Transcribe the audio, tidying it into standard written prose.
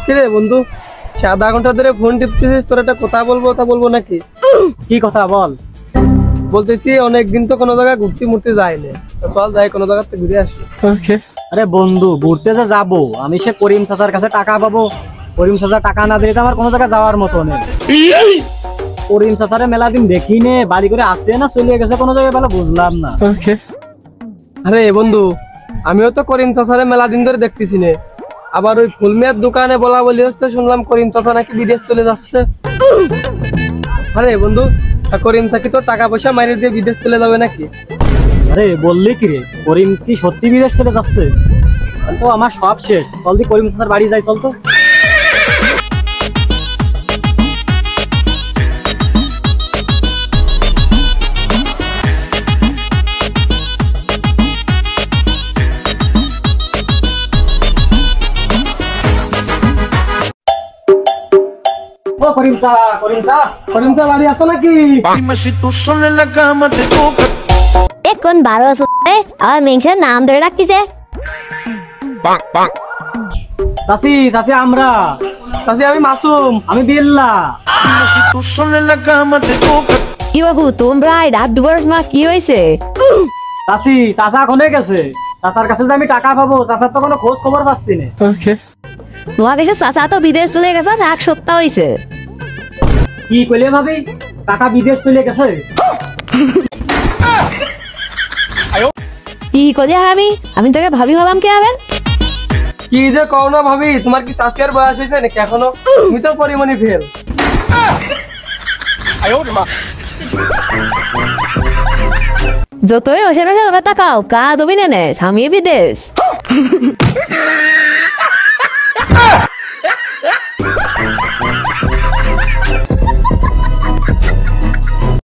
কিরে বন্ধু, সে আধা ঘন্টা ধরে ফোন টিপতেছিস, তোর একটা কথা বলবো, তা বলবো নাকি? কি কথা বল? বলতেছি অনেকদিন তো কোনো জায়গায় ঘুরতে মুড়তে যায়নি, চল যাই কোনো জায়গাতে ঘুরে আসি। আরে বন্ধু, ঘুরতে যে যাবো, আমি সে করিম চাচার কাছে টাকা পাবো। করিম চাচা টাকা না দিলে আমার কোনো জায়গায় যাওয়ার মতো নেই। করিম চাচারে মেলা দিন দেখি নে, বাড়ি করে আসছে না চলে গেছে কোনো জায়গায়, ভালো বুঝলাম না। আরে বন্ধু, আমিও তো করিম চাচারে মেলা দিন ধরে দেখতেছি নে। আবার ওই ফুলমিয়ার দোকানে বলা বলি হচ্ছে, শুনলাম করিম চাচা নাকি বিদেশ চলে যাচ্ছে। আরে বন্ধু, করিম চাচা তো টাকা পয়সা মাইরে দিয়ে বিদেশ চলে যাবে নাকি? আরে বললি কি রে, করিম কি সত্যি বিদেশ চলে যাচ্ছে? তো আমার সব শেষ, চল দি করিম চাচার বাড়ি যাই, চল তো। বাড়ি আছো নাকি? কোন 12 আর মেনশন নাম ধরে রাখতিছে। চাচি চাচি আমরা, চাচি আমি মাসুম। আমি বিল্লা। কি বাবু তোমরা রাত দুপুরের সময় কি হয়েছে? চাচি চাচা কোনে গেছে? চাচার কাছে যে আমি টাকা পাবো, চাচার তো কোনো খোঁজ খবর পাচ্ছি না। তোমার কাছে চাচা তো বিদেশ চলে গেছে, 1 সপ্তাহ হয়েছে। কি কইলে ভাবি, টাকা বিদেশ চলে গেছে? কি করি আর আমি তোকে ভাবি হলাম কে হবেন? কি যে কও না ভাবি, তোমার কি চাচিয়ার বয়স হয়েছে নাকি এখনো? তুমি তো পরিমণি ফেল। যতই ওসে রসে তবে তাকাও, কা দবি নেনে স্বামী বিদেশ।